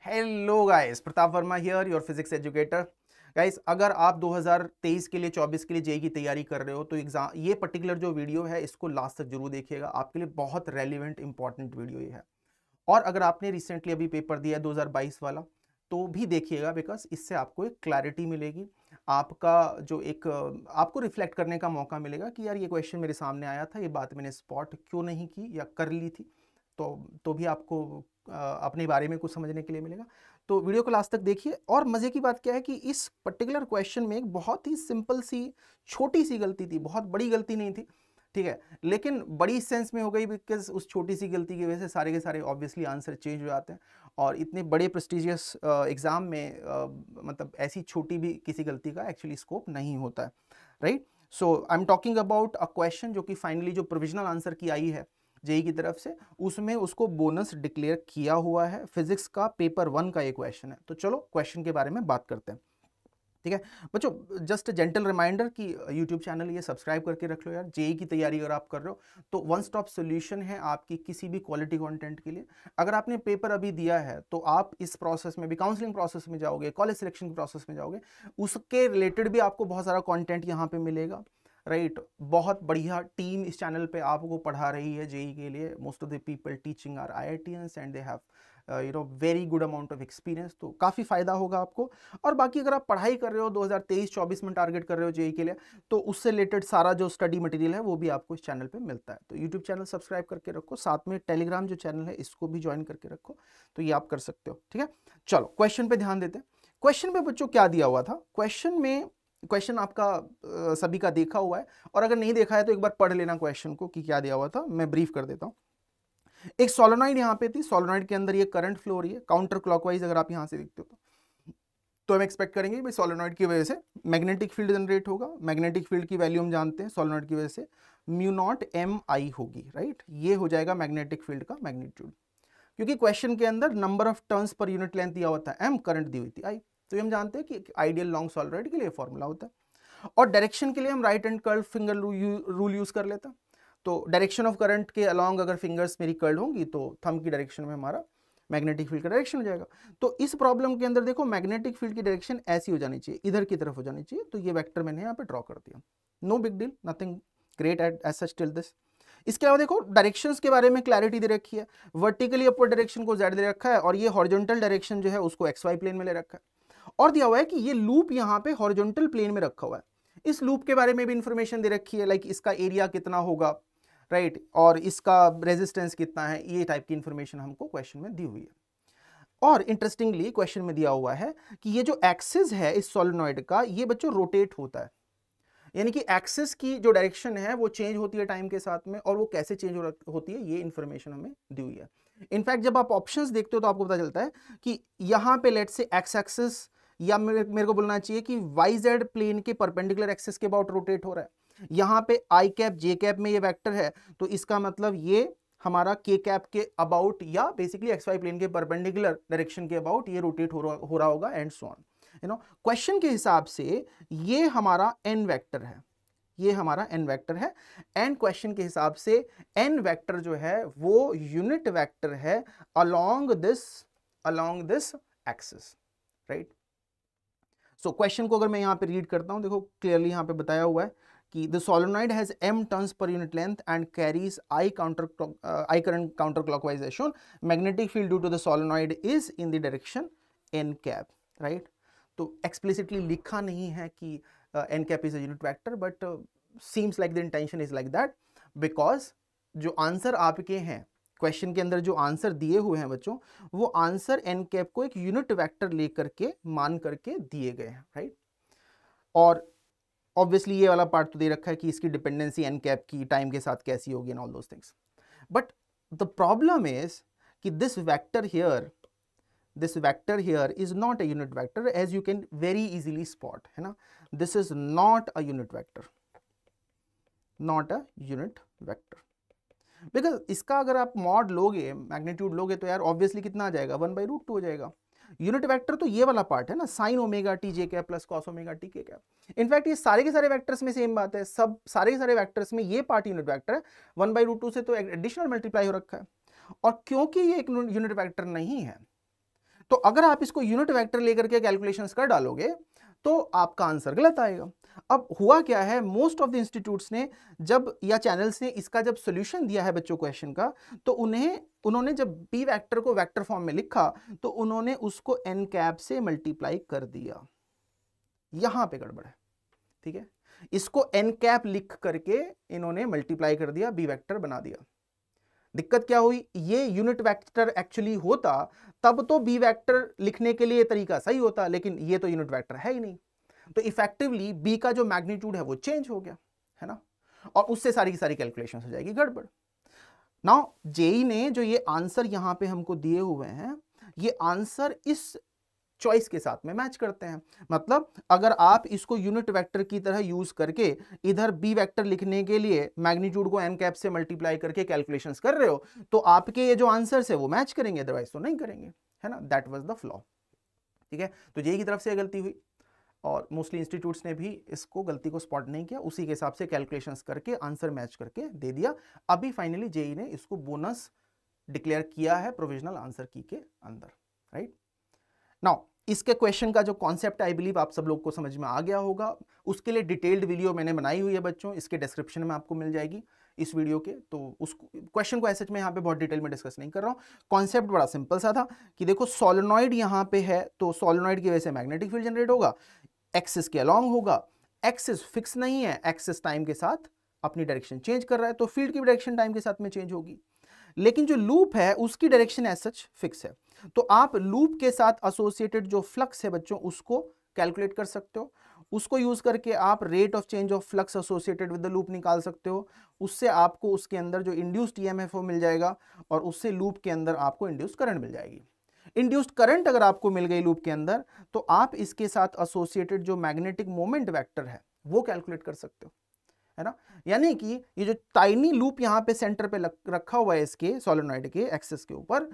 Hello guys, Pratap Verma here, your physics educator. Guys, अगर आप 2023 के लिए 24 के लिए जेईई की तैयारी कर रहे हो तो एग्जाम ये पर्टिकुलर जो वीडियो है इसको लास्ट तक जरूर देखिएगा। आपके लिए बहुत रेलिवेंट इंपॉर्टेंट वीडियो ये है। और अगर आपने रिसेंटली अभी पेपर दिया है 2022 वाला तो भी देखिएगा, बिकॉज इससे आपको एक क्लैरिटी मिलेगी। आपका जो एक आपको रिफ्लेक्ट करने का मौका मिलेगा कि यार ये क्वेश्चन मेरे सामने आया था, ये बात मैंने स्पॉट क्यों नहीं की या कर ली थी। तो भी आपको अपने बारे में कुछ समझने के लिए मिलेगा। तो वीडियो को लास्ट तक देखिए। और मज़े की बात क्या है कि इस पर्टिकुलर क्वेश्चन में एक बहुत ही सिंपल सी छोटी सी गलती थी, बहुत बड़ी गलती नहीं थी, ठीक है, लेकिन बड़ी सेंस में हो गई बिकॉज उस छोटी सी गलती की वजह से सारे के सारे ऑब्वियसली आंसर चेंज हो जाते हैं। और इतने बड़े प्रेस्टिजियस एग्जाम में मतलब ऐसी छोटी भी किसी गलती का एक्चुअली स्कोप नहीं होता है, right. So I am talking about a question जो कि फाइनली जो प्रोविजनल आंसर की आई है जेईई की तरफ से, उसमें उसको बोनस डिक्लेयर किया हुआ है। फिजिक्स का पेपर 1 का ये क्वेश्चन है। तो चलो क्वेश्चन के बारे में बात करते हैं, ठीक है बच्चों। जस्ट जेंटल रिमाइंडर कि यूट्यूब चैनल ये सब्सक्राइब करके रख लो यार। जेईई की तैयारी अगर आप कर रहे हो तो वन स्टॉप सॉल्यूशन है आपकी किसी भी क्वालिटी कंटेंट के लिए। अगर आपने पेपर अभी दिया है तो आप इस प्रोसेस में भी, काउंसलिंग प्रोसेस में जाओगे, कॉलेज सिलेक्शन प्रोसेस में जाओगे, उसके रिलेटेड भी आपको बहुत सारा कंटेंट यहाँ पे मिलेगा, राइट। बहुत बढ़िया टीम इस चैनल पे आपको पढ़ा रही है जेईई के लिए। Most of the people teaching are IITians and they have very good amount of experience, तो काफ़ी फायदा होगा आपको। और बाकी अगर आप पढ़ाई कर रहे हो 2023-24 में टारगेट कर रहे हो जेईई के लिए, तो उससे रिलेटेड सारा जो स्टडी मटेरियल है वो भी आपको इस चैनल पे मिलता है। तो यूट्यूब चैनल सब्सक्राइब करके रखो, साथ में टेलीग्राम जो चैनल है इसको भी ज्वाइन करके रखो, तो ये आप कर सकते हो, ठीक है। चलो क्वेश्चन पे ध्यान देते हैं। क्वेश्चन पे बच्चों क्या दिया हुआ था, क्वेश्चन आपका सभी का देखा हुआ है, और अगर नहीं देखा है तो एक बार पढ़ लेना क्वेश्चन को कि क्या दिया हुआ था। मैं ब्रीफ कर देता हूं। एक सोलेनॉइड यहाँ पे थी, सोलेनॉइड के अंदर ये करंट फ्लो हो रही है काउंटर क्लॉकवाइज। अगर आप यहां से देखते हो तो हम एक्सपेक्ट करेंगे भाई सोलेनॉइड की वजह से मैग्नेटिक फील्ड जनरेट होगा। मैग्नेटिक फील्ड की वैल्यू हम जानते हैं, सोलेनॉइड की वजह से म्यू नॉट एम आई होगी, राइट। ये हो जाएगा मैग्नेटिक फील्ड का मैग्नीट्यूड, क्योंकि क्वेश्चन के अंदर number of turns per unit length दिया होता है, एम करंट दी हुई थी आई। तो हम जानते हैं कि आइडियल लॉन्ग सोलेनॉइड के लिए फॉर्मूला होता है। और डायरेक्शन के लिए हम right hand curl finger rule use कर लेते हैं। तो डायरेक्शन ऑफ करंट के अलॉन्ग अगर फिंगर्स मेरी कर्ल होंगी तो थंब की डायरेक्शन में हमारा मैग्नेटिक फील्ड का डायरेक्शन हो जाएगा। तो इस प्रॉब्लम के अंदर देखो मैग्नेटिक फील्ड की डायरेक्शन ऐसी हो जानी चाहिए, इधर की तरफ हो जानी चाहिए। तो ये वेक्टर मैंने यहाँ पे ड्रॉ कर दिया। No big deal, nothing great as such till this. इसके अलावा देखो डायरेक्शंस के बारे में क्लैरिटी दे रखी है। वर्टिकली अपवर्ड डायरेक्शन को z दे रखा है, और ये हॉरिजॉन्टल डायरेक्शन जो है उसको xy प्लेन में ले रखा है। और दिया हुआ है कि ये लूप यहाँ पे हॉरिजॉन्टल प्लेन में रखा हुआ है। इस लूप के बारे में भी इंफॉर्मेशन दे रखी है, लाइक इसका एरिया कितना होगा, राइट, और इसका रेजिस्टेंस कितना है। ये टाइप की इंफॉर्मेशन हमको क्वेश्चन में दी हुई है। और इंटरेस्टिंगली क्वेश्चन में दिया हुआ है कि ये जो एक्सिस है इस सोलेनॉइड का, ये बच्चों रोटेट होता है। यानी कि एक्सिस की जो डायरेक्शन है वो चेंज होती है टाइम के साथ में, और वो कैसे चेंज होती है ये इंफॉर्मेशन हमें दी हुई है। इनफैक्ट जब आप ऑप्शंस देखते हो तो आपको पता चलता है कि यहाँ पे लेट से एक्स एक्सिस, या मेरे को बोलना चाहिए कि वाई जेड प्लेन के परपेंडिकुलर एक्सिस के अबाउट रोटेट हो रहा है। यहाँ पे आई कैप जे कैप में ये वेक्टर है, तो इसका मतलब ये हमारा के कैप के अबाउट, या बेसिकली एक्स वाई प्लेन के परपेंडिकुलर डायरेक्शन के अबाउट ये रोटेट हो रहा होगा, एंड सो ऑन। क्वेश्चन के हिसाब से ये हमारा एन वेक्टर है, ये हमारा एन वेक्टर है। एंड क्वेश्चन के हिसाब से एन वेक्टर जो है वो यूनिट वेक्टर है along this axis, right. So question को अगर मैं यहां पे रीड करता हूं, देखो क्लियरली यहां पे बताया हुआ है कि the solenoid has m turns per unit length and carries I current counter clockwise as shown. Magnetic field due to the solenoid is in the direction n cap, right. तो एक्सप्लिसिटली लिखा नहीं है कि n cap is a unit vector, but seems like the intention is like that, because जो answer आपके हैं question के अंदर, जो आंसर दिए हुए हैं बच्चों, वो आंसर n कैप को एक यूनिट वेक्टर लेकर के मान करके दिए गए हैं, राइट। और ऑब्वियसली ये वाला पार्ट तो दे रखा है कि इसकी डिपेंडेंसी n कैप की टाइम के साथ कैसी होगी and all those things. But the problem is कि this vector here is not a unit vector, as you can very easily spot, है ना। This is not a unit vector, not a unit vector, because इसका अगर आप mod लोगे, magnitude लोगे, तो यार ऑब्वियसली कितना आ जाएगा, 1/√2 हो जाएगा। यूनिट वेक्टर तो ये वाला पार्ट है ना, sine omega T J cap plus cos omega T K cap. In fact ये सारे के सारे वेक्टर्स में सेम बात है, सब सारे के सारे वेक्टर्स में ये पार्ट यूनिट वेक्टर है। 1/√2 से तो एडिशनल मल्टीप्लाई हो रखा है। और क्योंकि ये एक यूनिट वेक्टर नहीं है, तो अगर आप इसको यूनिट वेक्टर लेकर के कैलकुलेशंस कर डालोगे तो आपका आंसर गलत आएगा। अब हुआ क्या है, मोस्ट ऑफ द इंस्टीट्यूट्स ने जब या चैनल्स ने इसका जब सॉल्यूशन दिया है बच्चों क्वेश्चन का, तो उन्होंने जब बी वेक्टर को वेक्टर फॉर्म में लिखा तो उन्होंने उसको एन कैप से मल्टीप्लाई कर दिया। यहां पे गड़बड़ है, ठीक है। इसको एन कैप लिख करके इन्होंने मल्टीप्लाई कर दिया, बी वेक्टर बना दिया। दिक्कत क्या हुई, ये यूनिट वेक्टर एक्चुअली होता तब तो बी वेक्टर लिखने के लिए तरीका सही होता, लेकिन ये तो यूनिट वेक्टर है ही नहीं, तो इफेक्टिवली बी का जो मैग्नीट्यूड है वो चेंज हो गया, है ना, और उससे सारी की सारी कैलकुलेशन हो जाएगी गड़बड़। नाउ जेई ने जो ये आंसर यहां पे हमको दिए हुए हैं, ये आंसर इस चॉइस के साथ में मैच करते हैं। मतलब अगर आप इसको यूनिट वेक्टर की तरह यूज करके इधर बी वेक्टर लिखने के लिए मैग्नीट्यूड को एन कैप से मल्टीप्लाई करके कैलकुलेशंस कर रहे हो तो आपके ये जो आंसर्स है वो मैच करेंगे, अदरवाइज तो नहीं करेंगे, है ना। दैट वाज द फ्लॉ, ठीक है। तो जेई की तरफ से गलती हुई और मोस्टली इंस्टीट्यूट्स ने भी इसको गलती को स्पॉट नहीं किया, उसी के हिसाब से कैलकुलेशंस करके आंसर मैच करके दे दिया। अभी फाइनली जेई ने इसको बोनस डिक्लेयर किया है प्रोविजनल आंसर की के अंदर, राइट। नाउ इसके क्वेश्चन का जो कॉन्सेप्ट आई बिलीव आप सब लोग को समझ में आ गया होगा। उसके लिए डिटेल्ड वीडियो मैंने बनाई हुई है बच्चों, इसके डिस्क्रिप्शन में आपको मिल जाएगी इस वीडियो के। तो उस क्वेश्चन को ऐसे मैं यहाँ पे बहुत डिटेल में डिस्कस नहीं कर रहा हूँ। कॉन्सेप्ट बड़ा सिंपल सा था कि देखो सोलेनॉइड यहाँ पे है तो सोलेनॉइड की वजह से मैग्नेटिक फील्ड जनरेट होगा, एक्सिस के अलॉन्ग होगा, एक्सिस फिक्स नहीं है, एक्सिस टाइम के साथ अपनी डायरेक्शन चेंज कर रहा है, तो फील्ड की डायरेक्शन टाइम के साथ में चेंज होगी। लेकिन जो लूप है उसकी डायरेक्शन एज सच फिक्स है, तो आप लूप के साथ एसोसिएटेड जो फ्लक्स है बच्चों उसको कैलकुलेट कर सकते हो। उसको यूज करके आप rate of change of flux associated with the loop निकाल सकते हो। उससे आपको उसके अंदर जो इंड्यूस्ड ईएमएफ वो मिल जाएगा और उससे लूप के अंदर आपको इंड्यूस्ड करंट मिल जाएगी। इंड्यूस्ड करंट अगर आपको मिल गई लूप के अंदर तो आप इसके साथ एसोसिएटेड जो मैग्नेटिक मोमेंट वेक्टर है वो कैलकुलेट कर सकते हो, है ना। यानी कि ये जो टाइनी लूप यहाँ पे सेंटर पे रखा हुआ है इसके सोलेनॉइड के एक्सिस के ऊपर,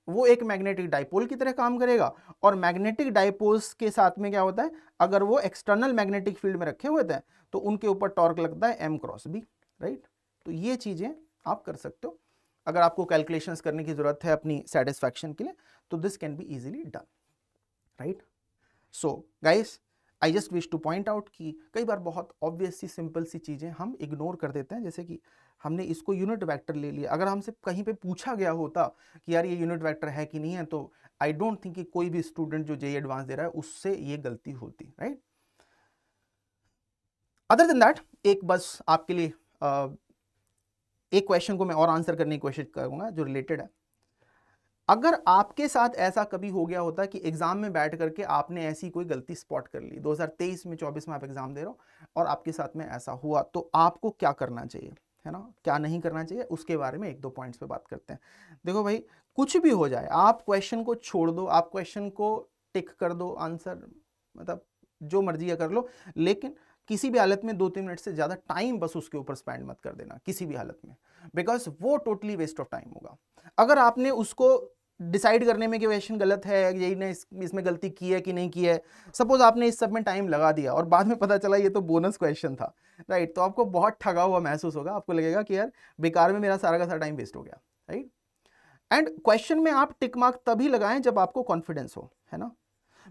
वो एक मैग्नेटिक डाइपोल की तरह काम करेगा। और मैग्नेटिक डाइपोल्स के साथ में क्या होता है, अगर वो एक्सटर्नल मैग्नेटिक फील्ड में रखे हुए थे तो उनके ऊपर टॉर्क लगता है m क्रॉस b, राइट। तो ये चीजें आप कर सकते हो। अगर आपको कैलकुलेशंस करने की जरूरत है अपनी सेटिस्फैक्शन के लिए तो this can be easily done, right. So guys I just wish two point out कि कई बार बहुत ऑब्वियस सी सिंपल सी चीज़ें हम इग्नोर कर देते हैं, जैसे कि हमने इसको यूनिट वेक्टर ले लिया। अगर हमसे कहीं पे पूछा गया होता कि यार ये यूनिट वेक्टर है कि नहीं है, तो आई डोंट थिंक कि कोई भी स्टूडेंट जो जेईई एडवांस दे रहा है उससे ये गलती होती, राइट। अदर देन दैट एक बस आपके लिए एक क्वेश्चन को मैं और आंसर करने की कोशिश करूंगा जो रिलेटेड है। अगर आपके साथ ऐसा कभी हो गया होता कि एग्जाम में बैठ करके आपने ऐसी कोई गलती स्पॉट कर ली, 2023 में 24 में आप एग्जाम दे रहे हो और आपके साथ में ऐसा हुआ, तो आपको क्या करना चाहिए, है ना, क्या नहीं करना चाहिए, उसके बारे में एक दो पॉइंट्स पे बात करते हैं। देखो भाई, कुछ भी हो जाए आप क्वेश्चन को छोड़ दो, आप क्वेश्चन को टिक कर दो, आंसर मतलब जो मर्जी है कर लो, लेकिन किसी भी हालत में 2-3 मिनट से ज्यादा टाइम बस उसके ऊपर स्पेंड मत कर देना किसी भी हालत में, बिकॉज वो टोटली वेस्ट ऑफ टाइम होगा। अगर आपने उसको डिसाइड करने में कि क्वेश्चन गलत है, यही ने इसमें गलती की है कि नहीं की है, सपोज आपने इस सब में टाइम लगा दिया और बाद में पता चला ये तो बोनस क्वेश्चन था, राइट, तो आपको बहुत ठगा हुआ महसूस होगा, आपको लगेगा कि यार बेकार में मेरा सारा का सारा टाइम वेस्ट हो गया, राइट। एंड क्वेश्चन में आप टिक मार्क तभी लगाएं जब आपको कॉन्फिडेंस हो, है ना,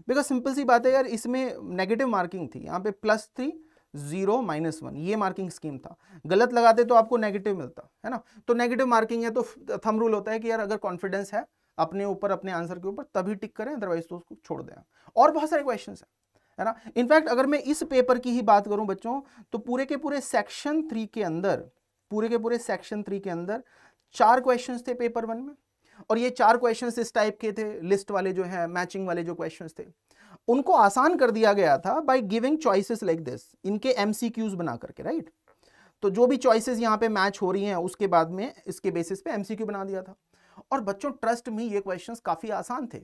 बिकॉज सिंपल सी बात है यार, इसमें नेगेटिव मार्किंग थी, यहाँ पे +3 0 -1 ये मार्किंग स्कीम था, गलत लगाते तो आपको नेगेटिव मिलता, है ना। तो नेगेटिव मार्किंग है तो थंब रूल होता है कि यार अगर कॉन्फिडेंस है अपने ऊपर, अपने आंसर के ऊपर, तभी टिक करें, अदरवाइज तो उसको छोड़ दें। और बहुत सारे क्वेश्चंस हैं, है ना। इनफैक्ट अगर मैं इस पेपर की ही बात करूं बच्चों, तो पूरे के पूरे सेक्शन 3 के अंदर, पूरे के पूरे सेक्शन 3 के अंदर 4 क्वेश्चंस थे पेपर 1 में, और ये 4 क्वेश्चंस इस टाइप के थे, लिस्ट वाले जो है, मैचिंग वाले जो क्वेश्चंस थे, उनको आसान कर दिया गया था by giving choices like this, इनके एमसीक्यूज बना करके, राइट। तो जो भी चॉइसेस यहाँ पे मैच हो रही हैं उसके बाद में इसके बेसिस पे एमसीक्यू बना दिया था। और बच्चों ट्रस्ट में ये क्वेश्चंस काफी आसान थे,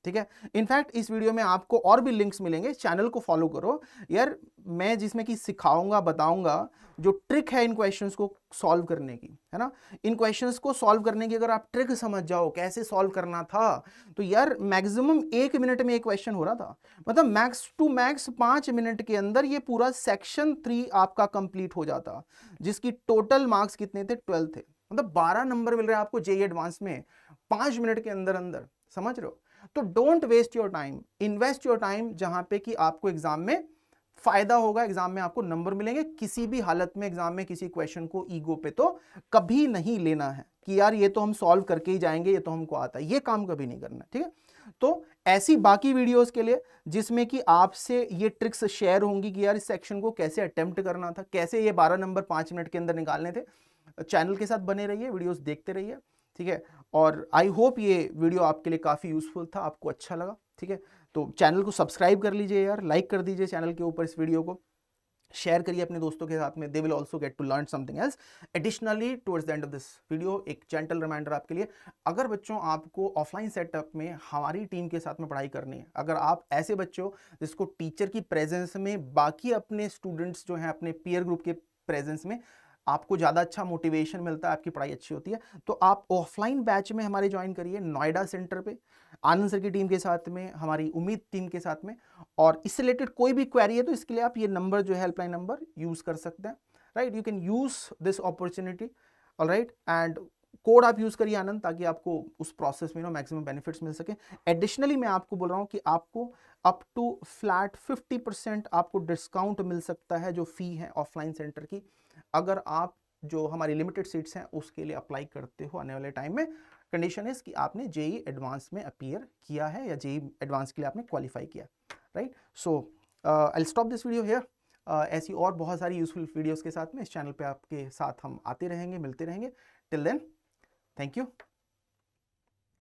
ठीक है। इनफैक्ट इस वीडियो में आपको और भी लिंक्स मिलेंगे, चैनल को फॉलो करो यार, मैं जिसमें कि सिखाऊंगा, बताऊंगा जो ट्रिक है इन क्वेश्चंस को सॉल्व करने की, है ना। इन क्वेश्चंस को सॉल्व करने की अगर आप ट्रिक समझ जाओ कैसे सॉल्व करना था, तो यार मैक्सिमम 1 मिनट में एक क्वेश्चन हो रहा था, मतलब मैक्स टू मैक्स 5 मिनट के अंदर ये पूरा सेक्शन 3 आपका कंप्लीट हो जाता, जिसकी टोटल मार्क्स कितने थे, 12 थे। मतलब 12 नंबर मिल रहे हैं आपको जेईई एडवांस में 5 मिनट के अंदर अंदर, समझ रहे हो। तो don't waste your time, invest your time जहां पे कि आपको एग्जाम में फायदा होगा, एग्जाम में आपको नंबर मिलेंगे। किसी भी हालत में एग्जाम में किसी क्वेश्चन को ईगो पे तो कभी नहीं लेना है कि यार ये तो हम सॉल्व करके ही जाएंगे, ये तो हमको आता है, ये काम कभी नहीं करना, ठीक है। तो ऐसी बाकी वीडियोस के लिए जिसमें कि आपसे ये ट्रिक्स शेयर होंगी कि यार इस सेक्शन को कैसे अटेम्प्ट करना था, कैसे ये 12 नंबर 5 मिनट के अंदर निकालने थे, चैनल के साथ बने रहिए, वीडियोस देखते रहिए, ठीक है। और आई होप ये वीडियो आपके लिए काफ़ी यूजफुल था, आपको अच्छा लगा, ठीक है। तो चैनल को सब्सक्राइब कर लीजिए यार, लाइक कर दीजिए चैनल के ऊपर इस वीडियो को, शेयर करिए अपने दोस्तों के साथ में, they will also get to learn something else. Additionally towards the end of this video एक जेंटल रिमाइंडर आपके लिए, अगर बच्चों आपको ऑफलाइन सेटअप में हमारी टीम के साथ में पढ़ाई करनी है, अगर आप ऐसे बच्चे हो जिसको टीचर की प्रेजेंस में बाकी अपने स्टूडेंट्स जो हैं अपने पीयर ग्रुप के प्रेजेंस में आपको ज़्यादा अच्छा मोटिवेशन मिलता है, आपकी पढ़ाई अच्छी होती है, तो आप ऑफलाइन बैच में हमारे ज्वाइन करिए नोएडा सेंटर पे, आनंद सर की टीम के साथ में, हमारी उम्मीद टीम के साथ में। और इससे रिलेटेड कोई भी क्वेरी है तो इसके लिए आप ये नंबर जो है हेल्पलाइन नंबर यूज़ कर सकते हैं, right. You can use this opportunity, alright, and code आप यूज़ करिए आनंद, ताकि आपको उस प्रोसेस में मैक्सिमम बेनिफिट्स मिल सके। एडिशनली मैं आपको बोल रहा हूँ कि आपको अप टू फ्लैट 50% आपको डिस्काउंट मिल सकता है जो फ़ी है ऑफलाइन सेंटर की, अगर आप जो हमारी लिमिटेड सीट्स हैं उसके लिए अप्लाई करते हो आने वाले टाइम में। कंडीशन इज कि आपने जेई एडवांस में अपीयर किया है या जेई एडवांस के लिए आपने क्वालिफाई किया, right. So I will stop this video here. ऐसी और बहुत सारी यूजफुल वीडियोस के साथ में इस चैनल पे आपके साथ हम आते रहेंगे, मिलते रहेंगे। Till then, thank you.